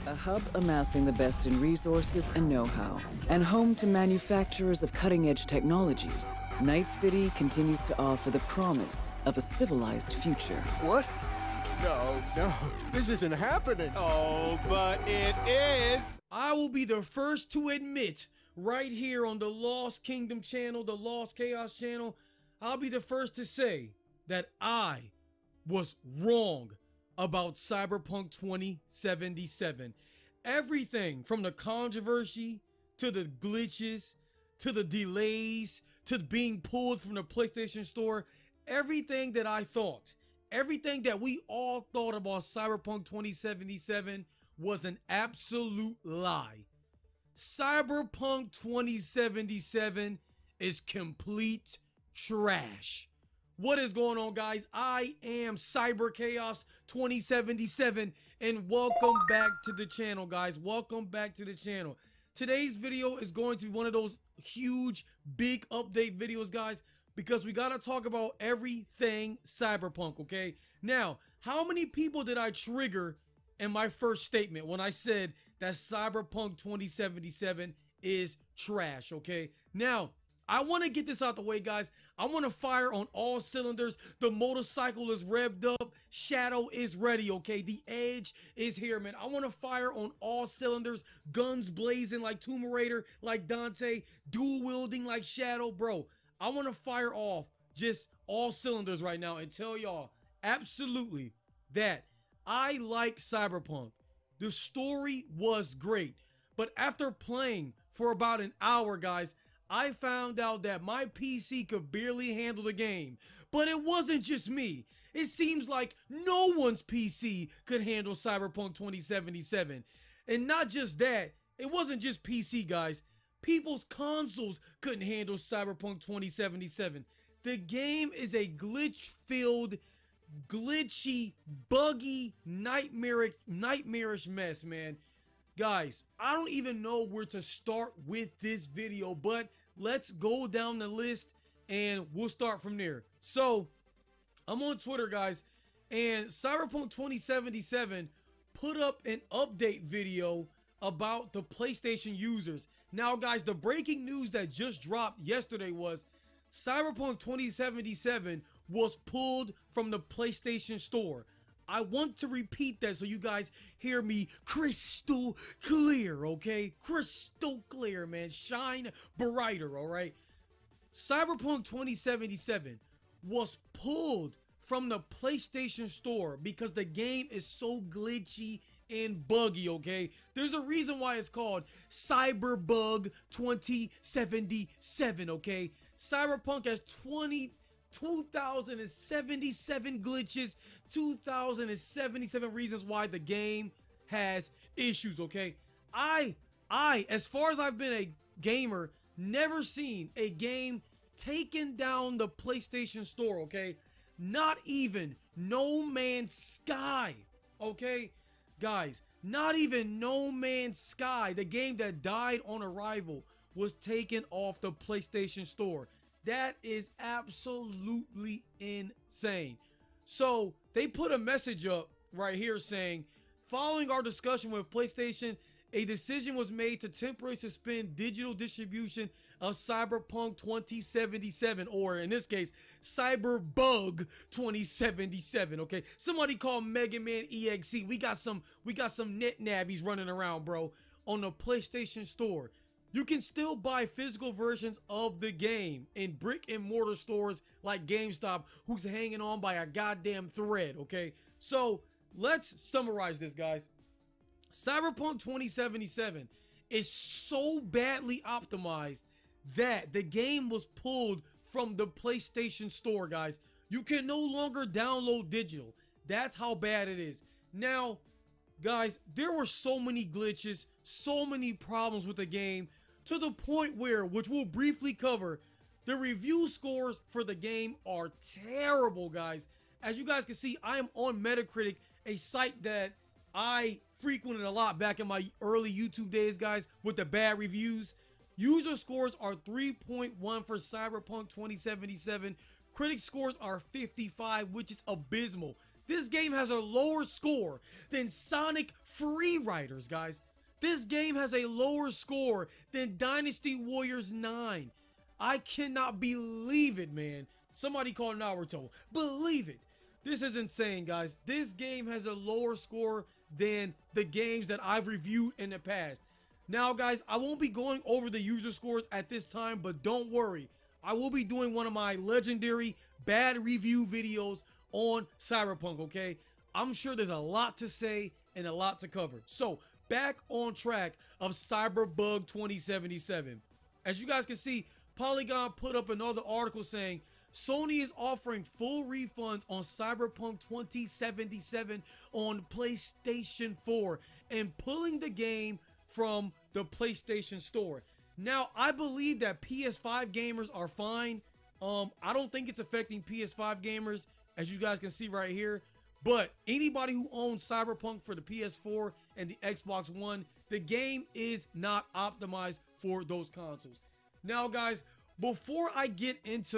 A hub amassing the best in resources and know-how, and home to manufacturers of cutting-edge technologies, Night City continues to offer the promise of a civilized future. What? No, this isn't happening. Oh, but it is. I will be the first to admit right here on the Lost Kingdom channel, the Lost Chaos channel, I'll be the first to say that I was wrong about Cyberpunk 2077. Everything from the controversy to the glitches to the delays to being pulled from the PlayStation Store, everything that I thought, everything that we all thought about Cyberpunk 2077 was an absolute lie. Cyberpunk 2077 is complete trash. What is going on, guys? I am Cyber Chaos 2077 and welcome back to the channel, guys. Welcome back to the channel. Today's video is going to be one of those huge, big update videos, guys, because we got to talk about everything Cyberpunk, okay? Now, how many people did I trigger in my first statement when I said that Cyberpunk 2077 is trash, okay? Now, I want to get this out the way, guys. I want to fire on all cylinders. The motorcycle is revved up. Shadow is ready, okay? The edge is here, man. I want to fire on all cylinders. Guns blazing like Tomb Raider, like Dante. Dual wielding like Shadow, bro. I want to fire off just all cylinders right now and tell y'all absolutely that I like Cyberpunk. The story was great. But after playing for about an hour, guys, I found out that my PC could barely handle the game. But it wasn't just me. It seems like no one's PC could handle Cyberpunk 2077. And not just that, it wasn't just PC, guys. People's consoles couldn't handle Cyberpunk 2077. The game is a glitch-filled, glitchy, buggy, nightmarish mess, man. Guys, I don't even know where to start with this video, but let's go down the list and we'll start from there. So, I'm on Twitter, guys, and Cyberpunk 2077 put up an update video about the PlayStation users. Now, guys, the breaking news that just dropped yesterday was Cyberpunk 2077 was pulled from the PlayStation Store. I want to repeat that so you guys hear me crystal clear, okay? Crystal clear, man. Shine brighter, all right? Cyberpunk 2077 was pulled from the PlayStation Store because the game is so glitchy and buggy, okay? There's a reason why it's called Cyberbug 2077, okay? Cyberpunk has 2,077 glitches, 2,077 reasons why the game has issues, okay? I, as far as I've been a gamer, never seen a game taken down the PlayStation Store, okay? Not even No Man's Sky, okay? Guys, not even No Man's Sky, the game that died on arrival, was taken off the PlayStation Store. That is absolutely insane. So they put a message up right here saying, following our discussion with PlayStation, a decision was made to temporarily suspend digital distribution of Cyberpunk 2077, or in this case, Cyberbug 2077. Okay, somebody call Mega Man EXE. We got some net nabbies running around, bro, on the PlayStation Store. You can still buy physical versions of the game in brick and mortar stores like GameStop, who's hanging on by a goddamn thread, okay? So, let's summarize this, guys. Cyberpunk 2077 is so badly optimized that the game was pulled from the PlayStation Store, guys. You can no longer download digital. That's how bad it is. Now, guys, there were so many glitches, so many problems with the game, to the point where, which we'll briefly cover, the review scores for the game are terrible, guys. As you guys can see, I am on Metacritic, a site that I frequented a lot back in my early YouTube days, guys, with the bad reviews. User scores are 3.1 for Cyberpunk 2077. Critic scores are 55, which is abysmal. This game has a lower score than Sonic Free Riders, guys. This game has a lower score than Dynasty Warriors 9. I cannot believe it, man. Somebody called Naruto. Believe it. This is insane, guys. This game has a lower score than the games that I've reviewed in the past. Now, guys, I won't be going over the user scores at this time, but don't worry. I will be doing one of my legendary bad review videos on Cyberpunk, okay? I'm sure there's a lot to say and a lot to cover. So, back on track of Cyberbug 2077. As you guys can see, Polygon put up another article saying Sony is offering full refunds on Cyberpunk 2077 on PlayStation 4 and pulling the game from the PlayStation Store. Now, I believe that PS5 gamers are fine. I don't think it's affecting PS5 gamers, as you guys can see right here. But anybody who owns Cyberpunk for the PS4 and the Xbox One, the game is not optimized for those consoles. Now, guys, before I get into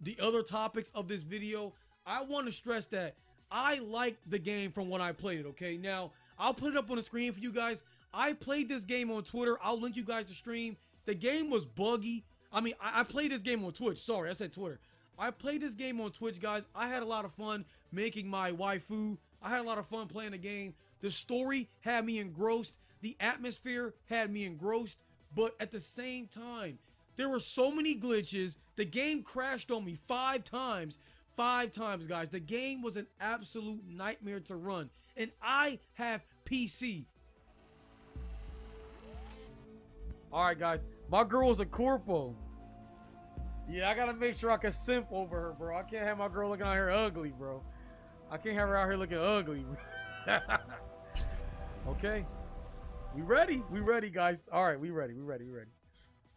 the other topics of this video, I want to stress that I like the game from when I played it, okay? Now, I'll put it up on the screen for you guys. I played this game on Twitter. I'll link you guys to stream. The game was buggy. I mean, I played this game on Twitch. Sorry, I said Twitter. I played this game on Twitch, guys. I had a lot of fun making my waifu. I had a lot of fun playing the game. The story had me engrossed. The atmosphere had me engrossed. But at the same time, there were so many glitches. The game crashed on me 5 times. 5 times, guys. The game was an absolute nightmare to run. And I have PC. Alright, guys. My girl is a corpo. Yeah, I gotta make sure I can simp over her, bro. I can't have my girl looking out here ugly, bro. I can't have her out here looking ugly. Okay. We ready? We ready, guys. Alright, we ready. We ready. We ready.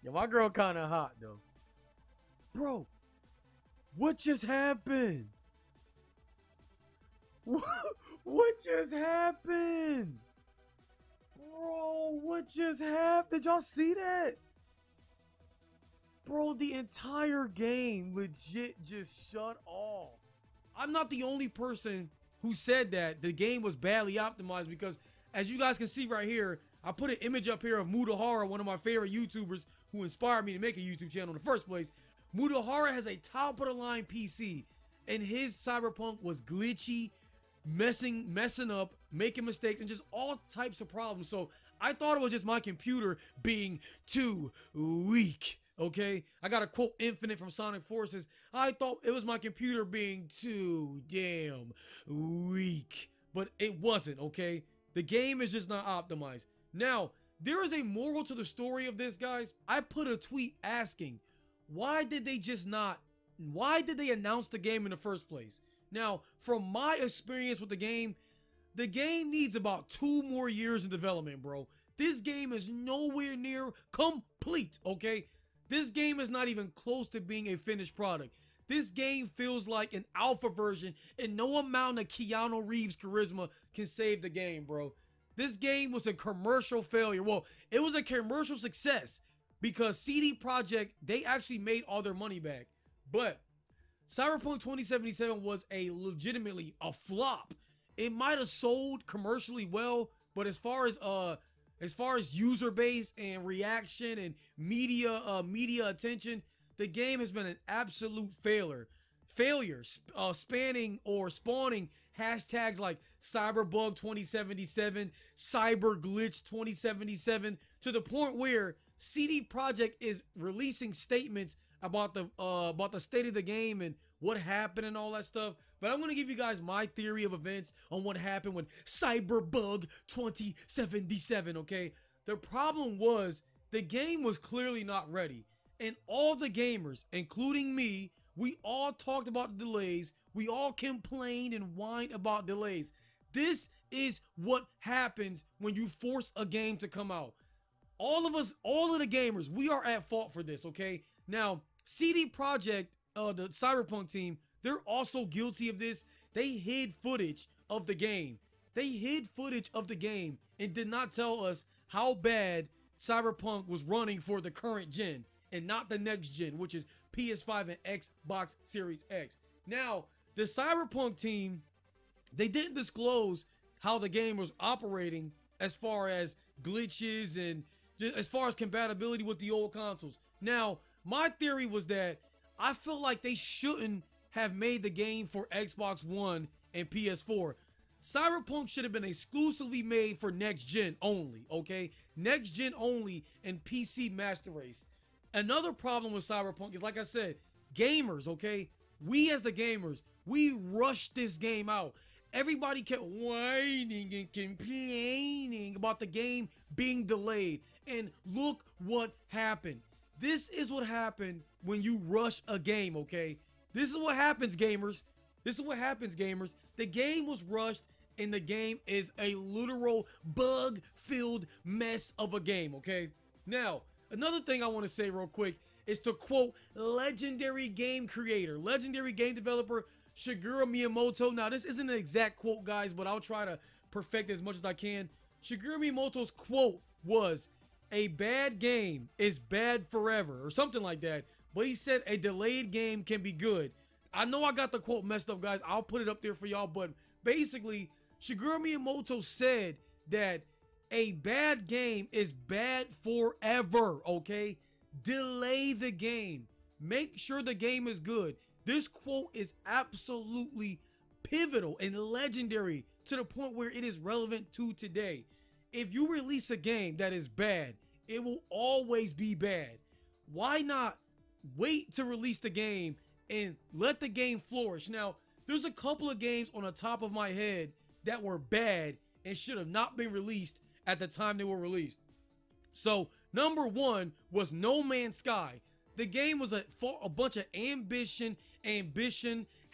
Yeah, my girl kind of hot, though. Bro, what just happened? What just happened? Bro, what just happened? Did y'all see that? Bro, the entire game legit just shut off. I'm not the only person who said that the game was badly optimized, because as you guys can see right here, I put an image up here of Mudahara, one of my favorite YouTubers who inspired me to make a YouTube channel in the first place. Mudahara has a top-of-the-line PC, and his Cyberpunk was glitchy, messing up, making mistakes, and just all types of problems. So I thought it was just my computer being too weak. Okay, I got a quote Infinite from Sonic Forces. I thought it was my computer being too damn weak, but it wasn't, okay? The game is just not optimized. Now, there is a moral to the story of this, guys. I put a tweet asking, why did they announce the game in the first place? Now, from my experience with the game needs about 2 more years in development, bro. This game is nowhere near complete, okay? This game is not even close to being a finished product. This game feels like an alpha version, and no amount of Keanu Reeves charisma can save the game, bro. This game was a commercial failure. Well, it was a commercial success because CD Projekt, they actually made all their money back. But Cyberpunk 2077 was legitimately a flop. It might have sold commercially well, but as far as user base and reaction and media attention, the game has been an absolute failure, spanning or spawning hashtags like Cyberbug 2077, Cyberglitch 2077, to the point where CD Projekt is releasing statements about the state of the game and what happened and all that stuff. But I'm going to give you guys my theory of events on what happened with Cyberbug 2077, okay? The problem was the game was clearly not ready. And all the gamers, including me, we all talked about the delays. We all complained and whined about delays. This is what happens when you force a game to come out. All of us, all of the gamers, we are at fault for this, okay? Now, CD Projekt, the Cyberpunk team, they're also guilty of this. They hid footage of the game. They hid footage of the game and did not tell us how bad Cyberpunk was running for the current gen and not the next gen, which is PS5 and Xbox Series X. Now, the Cyberpunk team, they didn't disclose how the game was operating as far as glitches and just as far as compatibility with the old consoles. Now, my theory was that I feel like they shouldn't have made the game for Xbox One and PS4. Cyberpunk should have been exclusively made for next gen only, okay? Next gen only and PC Master Race. Another problem with Cyberpunk is, like I said, gamers, okay? We as the gamers, we rushed this game out. Everybody kept whining and complaining about the game being delayed. And look what happened. This is what happened when you rush a game, okay? This is what happens, gamers. This is what happens, gamers. The game was rushed, and the game is a literal bug-filled mess of a game, okay? Now, another thing I want to say real quick is to quote legendary game creator, legendary game developer, Shigeru Miyamoto. Now, this isn't an exact quote, guys, but I'll try to perfect it as much as I can. Shigeru Miyamoto's quote was, "A bad game is bad forever," or something like that. But he said a delayed game can be good. I know I got the quote messed up, guys. I'll put it up there for y'all. But basically, Shigeru Miyamoto said that a bad game is bad forever, okay? Delay the game. Make sure the game is good. This quote is absolutely pivotal and legendary to the point where it is relevant to today. If you release a game that is bad, it will always be bad. Why not wait to release the game and let the game flourish? Now, there's a couple of games on the top of my head that were bad and should have not been released at the time they were released. So, number one was No Man's Sky. The game was a bunch of ambition,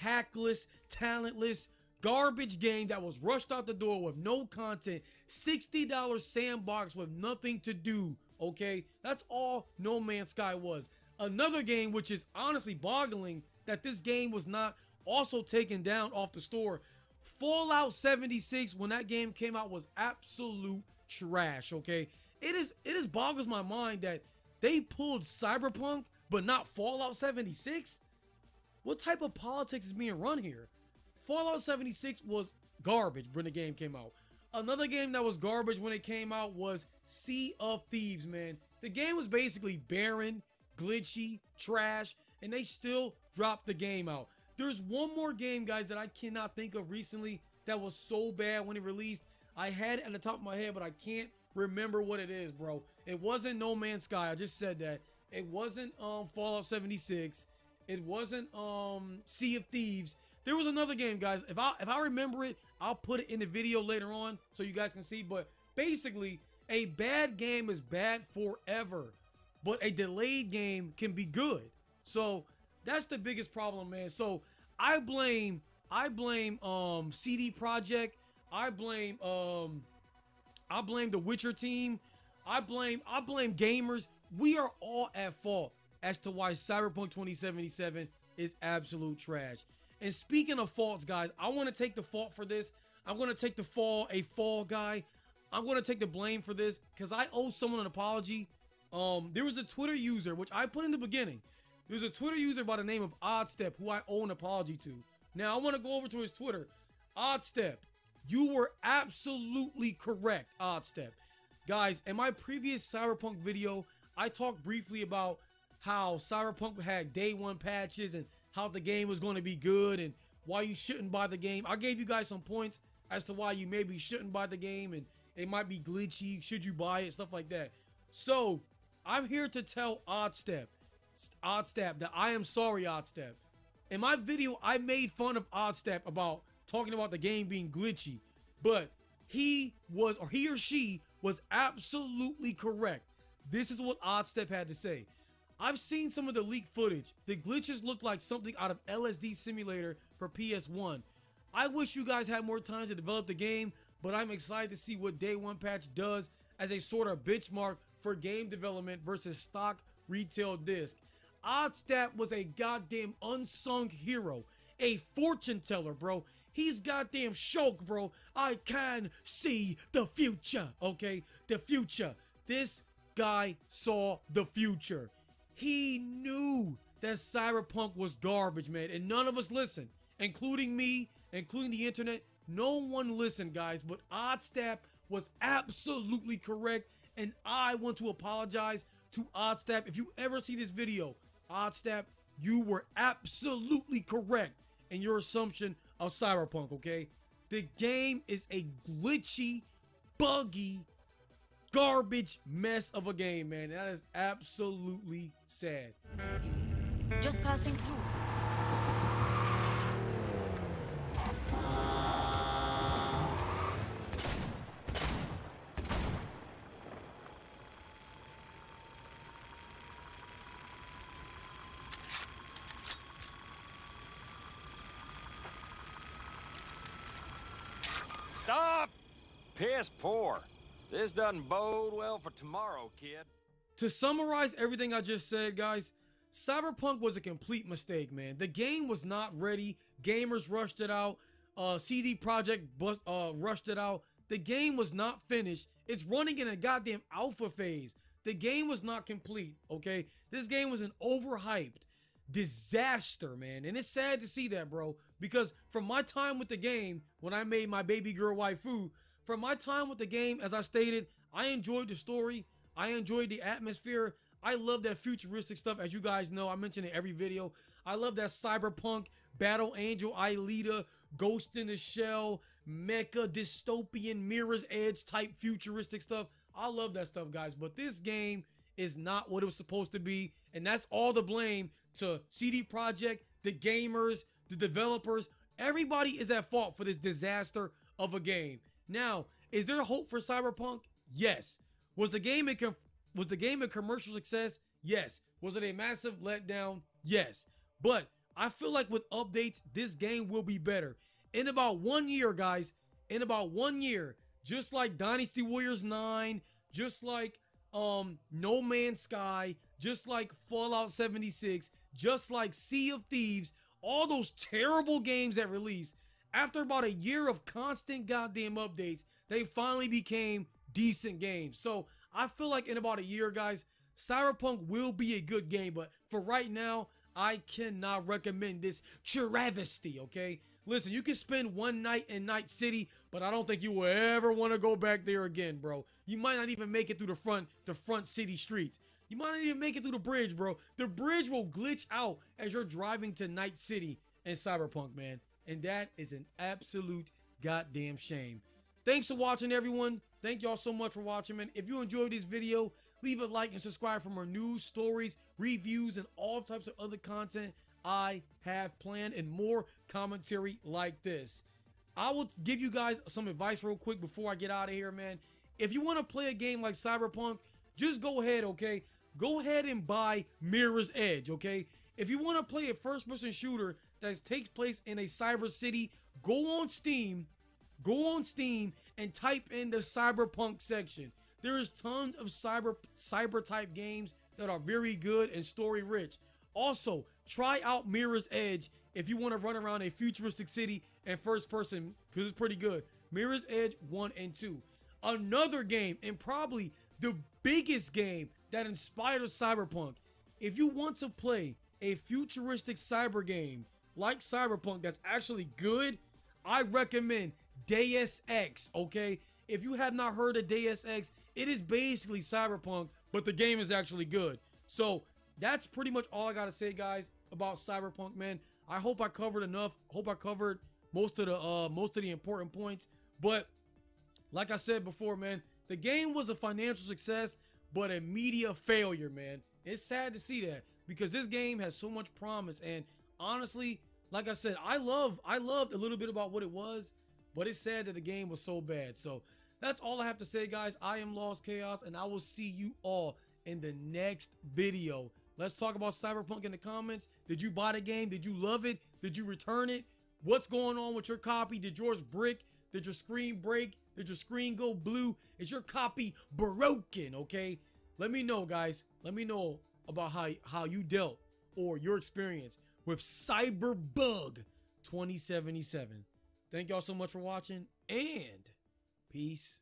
hackless, talentless, garbage game that was rushed out the door with no content, $60 sandbox with nothing to do, okay? That's all No Man's Sky was. Another game which is honestly boggling that this game was not also taken down off the store. Fallout 76, when that game came out, was absolute trash, okay? It boggles my mind that they pulled Cyberpunk but not Fallout 76. What type of politics is being run here? Fallout 76 was garbage when the game came out. Another game that was garbage when it came out was Sea of Thieves, man. The game was basically barren, glitchy, trash, and they still dropped the game out. There's one more game, guys, that I cannot think of recently that was so bad when it released. I had it at the top of my head, but I can't remember what it is, bro. It wasn't No Man's Sky. I just said that. It wasn't Fallout 76. It wasn't Sea of Thieves. There was another game, guys. If I remember it, I'll put it in the video later on so you guys can see. But basically, a bad game is bad forever, but a delayed game can be good. So that's the biggest problem, man. So I blame CD Projekt. I blame the Witcher team. I blame gamers. We are all at fault as to why Cyberpunk 2077 is absolute trash. And speaking of faults, guys, I want to take the fault for this. I'm going to take the fall guy. I'm going to take the blame for this because I owe someone an apology. There was a Twitter user, which I put in the beginning. There's a Twitter user by the name of Oddstep who I owe an apology to. Now, I want to go over to his Twitter. Oddstep, you were absolutely correct, Oddstep. Guys, in my previous Cyberpunk video, I talked briefly about how Cyberpunk had day one patches and how the game was going to be good and why you shouldn't buy the game. I gave you guys some points as to why you maybe shouldn't buy the game and it might be glitchy, should you buy it, stuff like that. So, I'm here to tell Oddstep that I am sorry, Oddstep. In my video, I made fun of Oddstep about talking about the game being glitchy, but he or she was absolutely correct. This is what Oddstep had to say. I've seen some of the leaked footage. The glitches look like something out of LSD Simulator for PS1. I wish you guys had more time to develop the game, but I'm excited to see what Day 1 patch does as a sort of benchmark for game development versus stock retail disc. Oddstep was a goddamn unsung hero, a fortune teller, bro. He's goddamn shook, bro. I can see the future, okay? The future. This guy saw the future. He knew that Cyberpunk was garbage, man, and none of us listened. including me, including the internet. No one listened, guys, but Oddstap was absolutely correct, and I want to apologize to Oddstap. If you ever see this video, Oddstap, you were absolutely correct in your assumption of Cyberpunk, okay? The game is a glitchy, buggy, garbage mess of a game, man. That is absolutely sad. Just passing through. Stop! Piss poor. This doesn't bode well for tomorrow, kid. To summarize everything I just said, guys, Cyberpunk was a complete mistake, man. The game was not ready. Gamers rushed it out. CD Projekt rushed it out. The game was not finished. It's running in a goddamn alpha phase. The game was not complete, okay? This game was an overhyped disaster, man. And it's sad to see that, bro. Because from my time with the game, when I made my baby girl waifu, from my time with the game, as I stated, I enjoyed the story. I enjoyed the atmosphere. I love that futuristic stuff. As you guys know, I mention it every video. I love that cyberpunk, Battle Angel, Aelita, Ghost in the Shell, mecha, dystopian, Mirror's Edge type futuristic stuff. I love that stuff, guys. But this game is not what it was supposed to be. And that's all the blame to CD Projekt, the gamers, the developers. Everybody is at fault for this disaster of a game. Now, is there hope for Cyberpunk? Yes. Was the game a commercial success? Yes. Was it a massive letdown? Yes. But I feel like with updates, this game will be better. In about 1 year, guys, in about 1 year, just like Dynasty Warriors 9, just like No Man's Sky, just like Fallout 76, just like Sea of Thieves, all those terrible games that released, after about a year of constant goddamn updates, they finally became decent games. So I feel like in about a year, guys, Cyberpunk will be a good game. But for right now, I cannot recommend this travesty, okay? Listen, you can spend one night in Night City, but I don't think you will ever want to go back there again, bro. You might not even make it through the front city streets. You might not even make it through the bridge, bro. The bridge will glitch out as you're driving to Night City in Cyberpunk, man. And that is an absolute goddamn shame. Thanks for watching, everyone. Thank y'all so much for watching, man. If you enjoyed this video, leave a like and subscribe for more news, stories, reviews, and all types of other content I have planned, and more commentary like this. I will give you guys some advice real quick before I get out of here, man. If you want to play a game like Cyberpunk, just go ahead, okay? Go ahead and buy Mirror's Edge, okay? If you want to play a first-person shooter that takes place in a cyber city, go on Steam and type in the Cyberpunk section. There is tons of cyber type games that are very good and story rich. Also, try out Mirror's Edge if you want to run around a futuristic city and first person, because it's pretty good. Mirror's Edge 1 and 2. Another game, and probably the biggest game that inspired Cyberpunk. If you want to play a futuristic cyber game like Cyberpunk that's actually good, I recommend Deus Ex, okay? If you have not heard of Deus Ex, it is basically Cyberpunk, but the game is actually good. So that's pretty much all I gotta say, guys, about Cyberpunk, man. I hope I covered enough. Hope I covered most of the important points. But like I said before, man, the game was a financial success, but a media failure, man. It's sad to see that, because this game has so much promise. And honestly, like I said, I loved a little bit about what it was, but it's sad that the game was so bad. So that's all I have to say, guys. I am Lost Chaos, and I will see you all in the next video. Let's talk about Cyberpunk in the comments. Did you buy the game? Did you love it? Did you return it? What's going on with your copy? Did yours brick? Did your screen break? Did your screen go blue? Is your copy broken? Okay, let me know, guys. Let me know about how you dealt or your experience with Cyberbug 2077. Thank y'all so much for watching, and peace